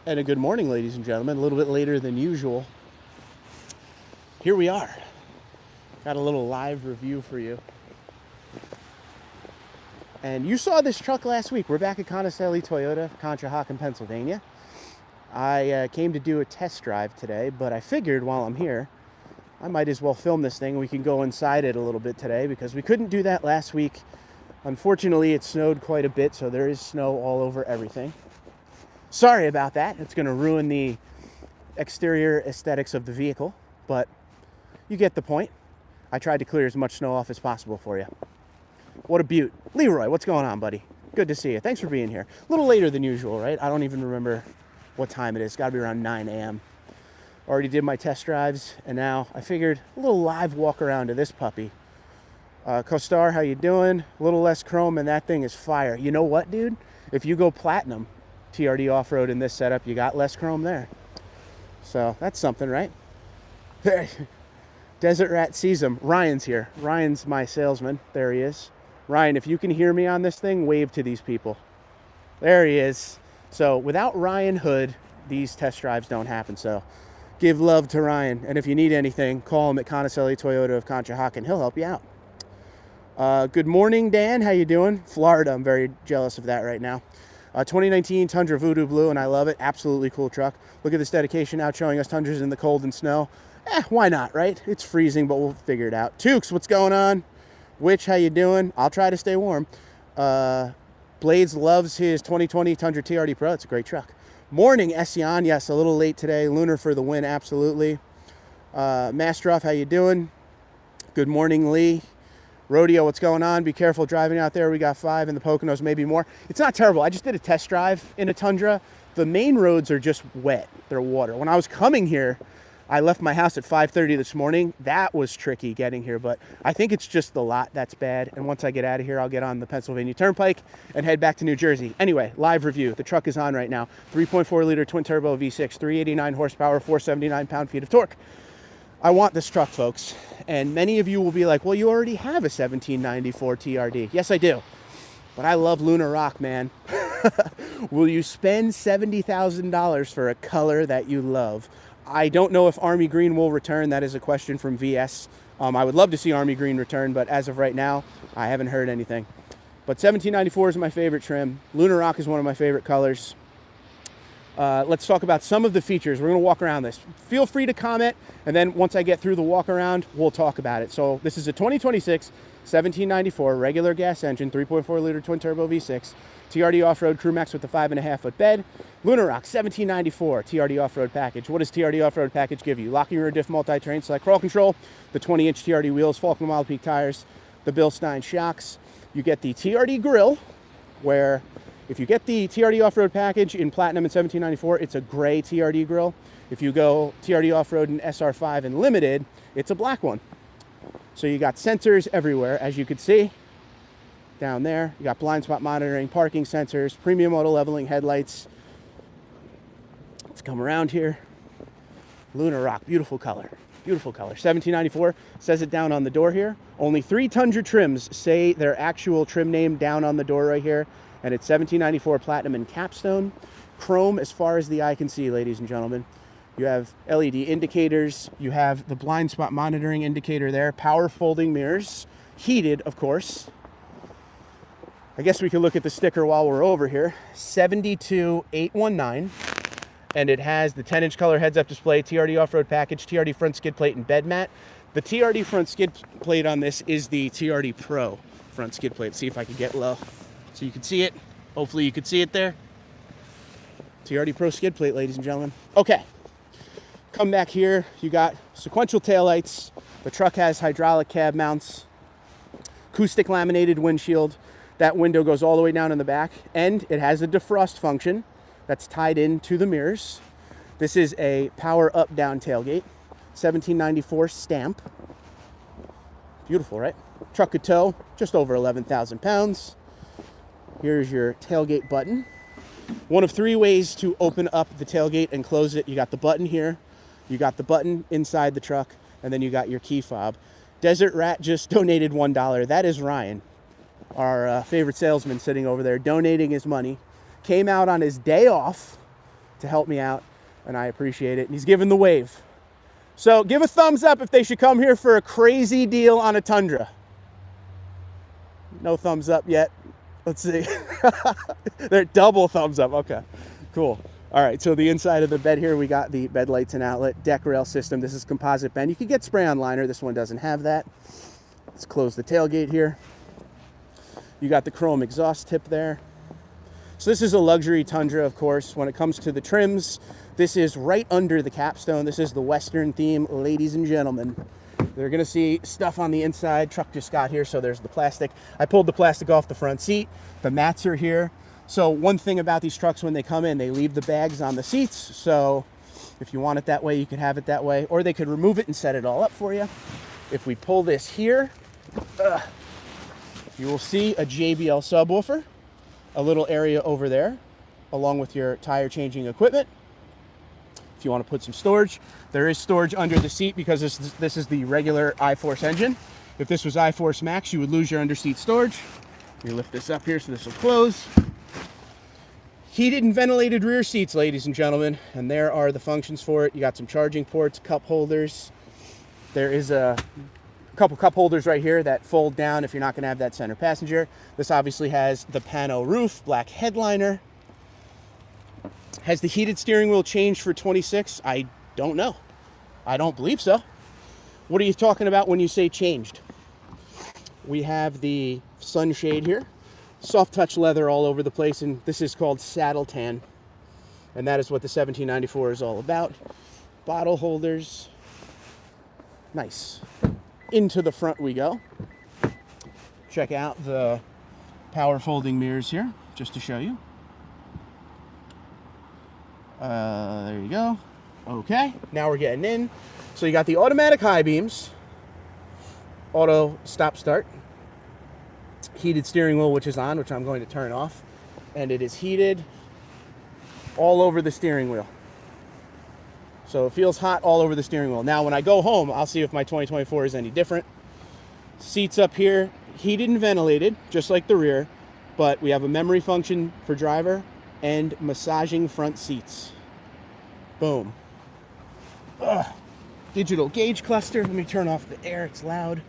And a good morning, ladies and gentlemen. A little bit later than usual. Here we are. Got a little live review for you. And you saw this truck last week. We're back at Conacelli Toyota, Conshohocken, Pennsylvania. I came to do a test drive today, but I figured while I'm here, I might as well film this thing. We can go inside it a little bit today because we couldn't do that last week. Unfortunately, it snowed quite a bit, so there is snow all over everything. Sorry about that. It's going to ruin the exterior aesthetics of the vehicle, but you get the point. I tried to clear as much snow off as possible for you. What a beaut. Leroy, what's going on, buddy? Good to see you. Thanks for being here. A little later than usual, right? I don't even remember what time it is. It's got to be around 9 a.m. Already did my test drives, and now I figured a little live walk around to this puppy. Costar, how you doing? A little less chrome, and that thing is fire. You know what, dude? If you go platinum TRD off-road in this setup, you got less chrome there. So that's something, right? Desert Rat sees him. Ryan's here. Ryan's my salesman. There he is. Ryan, if you can hear me on this thing, wave to these people. There he is. So without Ryan Hood, these test drives don't happen. So give love to Ryan. And if you need anything, call him at Conacelli Toyota of Conshohocken. He'll help you out. Good morning, Dan. How you doing? Florida. I'm very jealous of that right now. 2019 Tundra Voodoo Blue, and I love it. Absolutely cool truck. Look at this dedication out showing us Tundras in the cold and snow. Why not, right? It's freezing, but we'll figure it out. Tukes, what's going on? Witch, how you doing? I'll try to stay warm. Blades loves his 2020 Tundra TRD Pro. It's a great truck. Morning, Ession. Yes, a little late today. Lunar for the win, absolutely. Mastroff, how you doing? Good morning, Lee. Rodeo, what's going on? Be careful driving out there. We got 5 in the Poconos, maybe more. It's not terrible. I just did a test drive in a Tundra. The main roads are just wet. They're water. When I was coming here, I left my house at 5:30 this morning. That was tricky getting here, but I think it's just the lot that's bad. And once I get out of here, I'll get on the Pennsylvania Turnpike and head back to New Jersey. Anyway, live review. The truck is on right now. 3.4 liter twin turbo V6, 389 horsepower, 479 pound-feet of torque. I want this truck, folks. And many of you will be like, well, you already have a 1794 TRD. Yes, I do. But I love Lunar Rock, man. Will you spend $70,000 for a color that you love? I don't know if Army Green will return. That is a question from VS. I would love to see Army Green return, but as of right now, I haven't heard anything. But 1794 is my favorite trim. Lunar Rock is one of my favorite colors. Let's talk about some of the features. We're going to walk around this. Feel free to comment, and then once I get through the walk around, we'll talk about it. So this is a 2026 1794 regular gas engine, 3.4 liter twin turbo V6, TRD off-road crew max with a 5.5-foot bed. Lunar Rock 1794 TRD off-road package. What does TRD off-road package give you? Locking rear diff multi-terrain select crawl control, the 20-inch TRD wheels, Falcon Wild Peak tires, the Bilstein shocks. You get the TRD grill, where if you get the TRD off-road package in Platinum in 1794, it's a gray TRD grill. If you go TRD off-road in SR5 and Limited, it's a black one. So you got sensors everywhere, as you can see down there. You got blind spot monitoring, parking sensors, premium auto leveling headlights. Let's come around here. Lunar Rock, beautiful color. Beautiful color. 1794 says it down on the door here. Only 3 Tundra trims say their actual trim name down on the door right here. And it's 1794 Platinum and Capstone. Chrome as far as the eye can see, ladies and gentlemen. You have LED indicators. You have the blind spot monitoring indicator there. Power folding mirrors. Heated, of course. I guess we can look at the sticker while we're over here. 72819. And it has the 10-inch color heads-up display, TRD off-road package, TRD front skid plate, and bed mat. The TRD front skid plate on this is the TRD Pro front skid plate. See if I can get low so you can see it. Hopefully you can see it there. TRD Pro skid plate, ladies and gentlemen. Okay, come back here. You got sequential taillights. The truck has hydraulic cab mounts, acoustic laminated windshield. That window goes all the way down in the back, and it has a defrost function that's tied into the mirrors. This is a power up-down tailgate, 1794 stamp. Beautiful, right? Truck could tow just over 11,000 pounds. Here's your tailgate button. One of 3 ways to open up the tailgate and close it. You got the button here, you got the button inside the truck, and then you got your key fob. Desert Rat just donated $1. That is Ryan, our favorite salesman sitting over there, donating his money. Came out on his day off to help me out, and I appreciate it. And he's giving the wave. So give a thumbs up if they should come here for a crazy deal on a Tundra. No thumbs up yet. Let's see. They're double thumbs up. Okay, cool. All right, so the inside of the bed here, we got the bed lights and outlet, deck rail system. This is composite bend. You can get spray-on liner. This one doesn't have that. Let's close the tailgate here. You got the chrome exhaust tip there. So this is a luxury Tundra, of course. When it comes to the trims, this is right under the capstone. This is the Western theme, ladies and gentlemen. They're gonna see stuff on the inside. Truck just got here, so there's the plastic. I pulled the plastic off the front seat. The mats are here. So one thing about these trucks, when they come in, they leave the bags on the seats. So if you want it that way, you could have it that way, or they could remove it and set it all up for you. If we pull this here, you will see a JBL subwoofer, a little area over there, along with your tire changing equipment. If you want to put some storage, there is storage under the seat because this is the regular iForce engine. If this was iForce Max, you would lose your underseat storage. You lift this up here so this will close. Heated and ventilated rear seats, ladies and gentlemen, and there are the functions for it. You got some charging ports, cup holders. There is a couple cup holders right here that fold down if you're not going to have that center passenger. This obviously has the pano roof, black headliner. Has the heated steering wheel changed for 26? I don't know. I don't believe so. What are you talking about when you say changed? We have the sunshade here. Soft touch leather all over the place, and this is called saddle tan. And that is what the 1794 is all about. Bottle holders. Nice. Into the front we go. Check out the power folding mirrors here, just to show you. There you go. Okay, now we're getting in. So you got the automatic high beams, auto stop start, heated steering wheel, which is on, which I'm going to turn off, and it is heated all over the steering wheel. So it feels hot all over the steering wheel. Now when I go home, I'll see if my 2024 is any different. Seats up here, heated and ventilated, just like the rear, but we have a memory function for driver and massaging front seats. Boom. Ugh. Digital gauge cluster. Let me turn off the air, it's loud.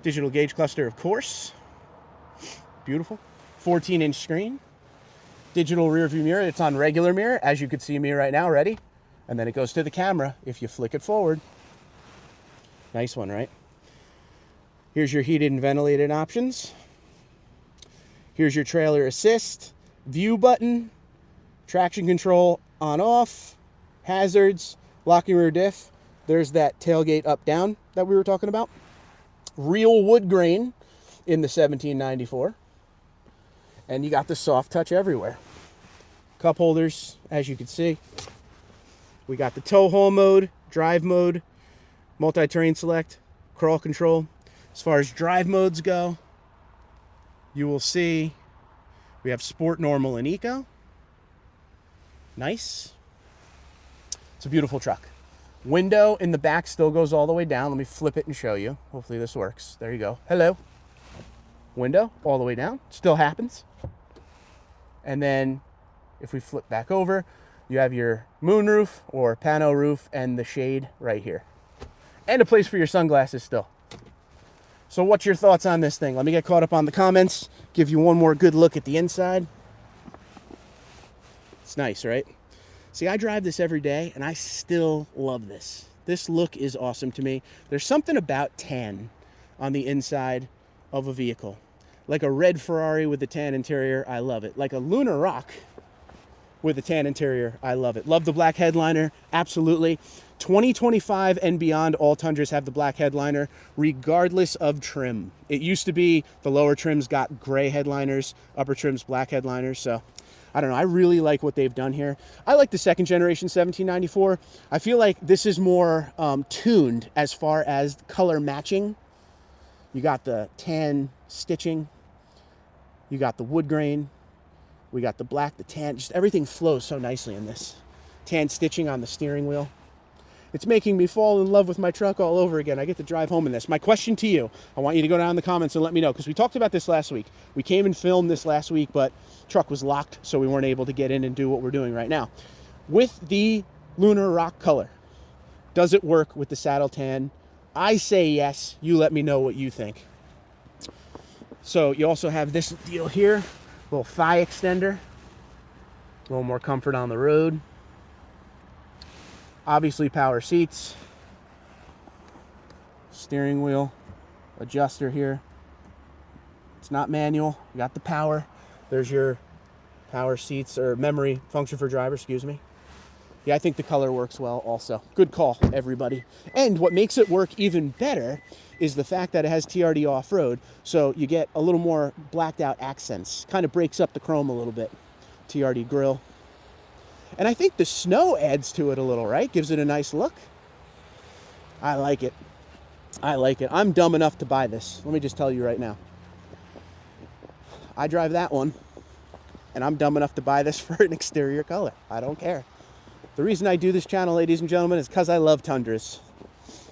Digital gauge cluster, of course. Beautiful. 14-inch screen. Digital rear view mirror. It's on regular mirror, as you could see me right now, ready? And then it goes to the camera if you flick it forward. Nice one, right? Here's your heated and ventilated options. Here's your trailer assist, view button, traction control on off, hazards, locking rear diff. There's that tailgate up down that we were talking about. Real wood grain in the 1794. And you got the soft touch everywhere. Cup holders, as you can see. We got the tow haul mode, drive mode, multi-terrain select, crawl control. As far as drive modes go, you will see we have sport, normal, and eco. Nice. It's a beautiful truck. Window in the back still goes all the way down. Let me flip it and show you. Hopefully this works. There you go. Hello. Window all the way down. Still happens. And then if we flip back over, you have your moonroof or pano roof and the shade right here. And a place for your sunglasses still. So what's your thoughts on this thing? Let me get caught up on the comments. Give you one more good look at the inside. It's nice, right? See, I drive this every day, and I still love this. This look is awesome to me. There's something about tan on the inside of a vehicle. Like a red Ferrari with a tan interior, I love it. Like a Lunar Rock with a tan interior, I love it. Love the black headliner, absolutely. 2025 and beyond, all Tundras have the black headliner, regardless of trim. It used to be the lower trims got gray headliners, upper trims black headliners, so I don't know. I really like what they've done here. I like the second generation 1794. I feel like this is more tuned as far as color matching. You got the tan stitching. You got the wood grain. We got the black, the tan. Just everything flows so nicely in this. Tan stitching on the steering wheel. It's making me fall in love with my truck all over again. I get to drive home in this. My question to you, I want you to go down in the comments and let me know, because we talked about this last week. We came and filmed this last week, but truck was locked, so we weren't able to get in and do what we're doing right now. with the Lunar Rock color, does it work with the saddle tan? I say yes. You let me know what you think. So you also have this deal here, little thigh extender, a little more comfort on the road. Obviously power seats, steering wheel, adjuster here. It's not manual, you got the power. There's your power seats, or memory function for driver, excuse me. Yeah, I think the color works well also. Good call, everybody. And what makes it work even better is the fact that it has TRD off-road, so you get a little more blacked out accents. Kind of breaks up the chrome a little bit. TRD grille. And I think the snow adds to it a little, right? Gives it a nice look. I like it. I like it. I'm dumb enough to buy this. Let me just tell you right now. I drive that one, and I'm dumb enough to buy this for an exterior color. I don't care. The reason I do this channel, ladies and gentlemen, is because I love Tundras.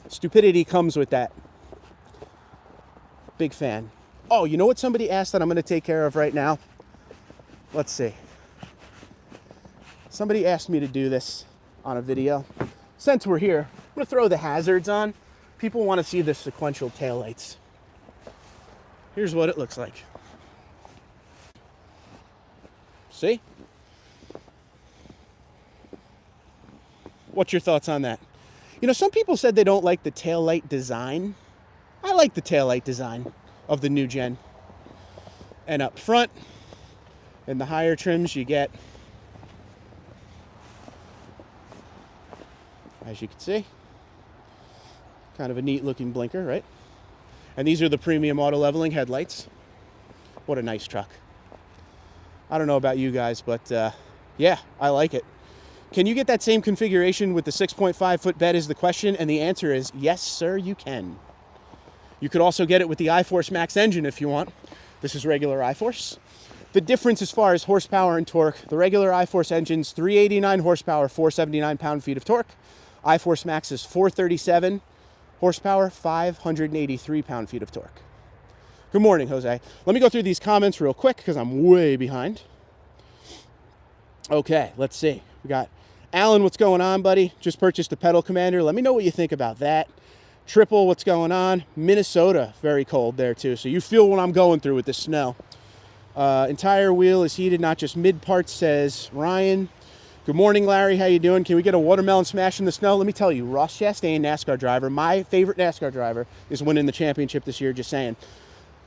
Stupidity comes with that. Big fan. Oh, you know what somebody asked that I'm going to take care of right now? Let's see. Somebody asked me to do this on a video. Since we're here, I'm going to throw the hazards on. People want to see the sequential taillights. Here's what it looks like. See? What's your thoughts on that? You know, some people said they don't like the taillight design. I like the taillight design of the new gen. And up front, in the higher trims, you get, as you can see, kind of a neat looking blinker, right? And these are the premium auto leveling headlights. What a nice truck. I don't know about you guys, but yeah, I like it. Can you get that same configuration with the 6.5 foot bed is the question, and the answer is yes, sir, you can. You could also get it with the iForce Max engine if you want. This is regular iForce. The difference as far as horsepower and torque, the regular iForce engine's 389 horsepower, 479 pound-feet of torque. iForce Max is 437 horsepower, 583 pound-feet of torque. Good morning, Jose. Let me go through these comments real quick because I'm way behind. Okay, let's see. We got Alan, what's going on, buddy? Just purchased a pedal commander. Let me know what you think about that. Triple, what's going on? Minnesota, very cold there too. So you feel what I'm going through with the snow. Entire wheel is heated, not just mid parts, says Ryan. Good morning, Larry. How you doing? Can we get a watermelon smash in the snow? Let me tell you, Ross Chastain, NASCAR driver, my favorite NASCAR driver, is winning the championship this year, just saying.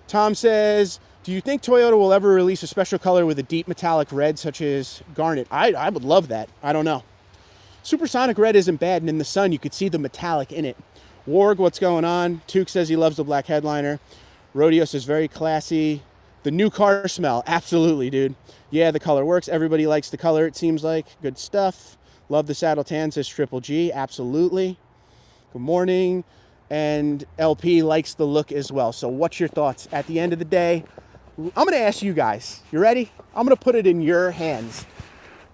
Tom says, do you think Toyota will ever release a special color with a deep metallic red such as garnet? I would love that. I don't know. Supersonic red isn't bad, and in the sun you could see the metallic in it. Warg, what's going on? Took says he loves the black headliner. Rodeo says very classy. The new car smell, absolutely, dude. Yeah, the color works. Everybody likes the color, it seems like. Good stuff. Love the saddle tan, says Triple G, absolutely. Good morning. And LP likes the look as well. So what's your thoughts? At the end of the day, I'm going to ask you guys. You ready? I'm going to put it in your hands.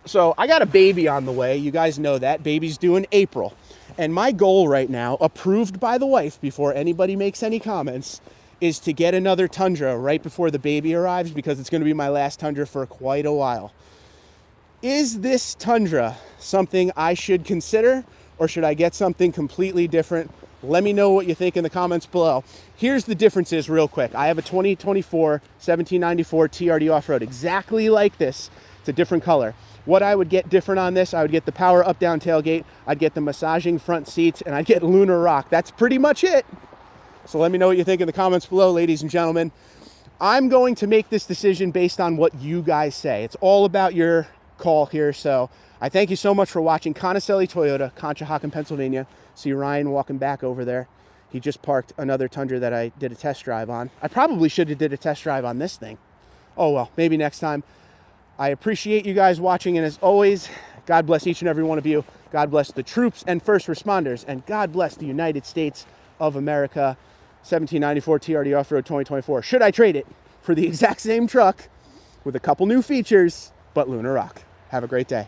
So I got a baby on the way. You guys know that. Baby's due in April. And my goal right now, approved by the wife before anybody makes any comments, is to get another Tundra right before the baby arrives because it's going to be my last Tundra for quite a while. Is this Tundra something I should consider, or should I get something completely different? Let me know what you think in the comments below. Here's the differences real quick. I have a 2024 1794 TRD off-road exactly like this. It's a different color. What I would get different on this, I would get the power up-down tailgate, I'd get the massaging front seats, and I'd get Lunar Rock. That's pretty much it. So let me know what you think in the comments below, ladies and gentlemen. I'm going to make this decision based on what you guys say. It's all about your call here. So I thank you so much for watching Conocelli Toyota, Conshohocken, Pennsylvania. See Ryan walking back over there. He just parked another Tundra that I did a test drive on. I probably should have did a test drive on this thing. Oh well, maybe next time. I appreciate you guys watching, and as always, God bless each and every one of you. God bless the troops and first responders, and God bless the United States of America. 1794 TRD Off-Road 2024. Should I trade it for the exact same truck with a couple new features, but Lunar Rock? Have a great day.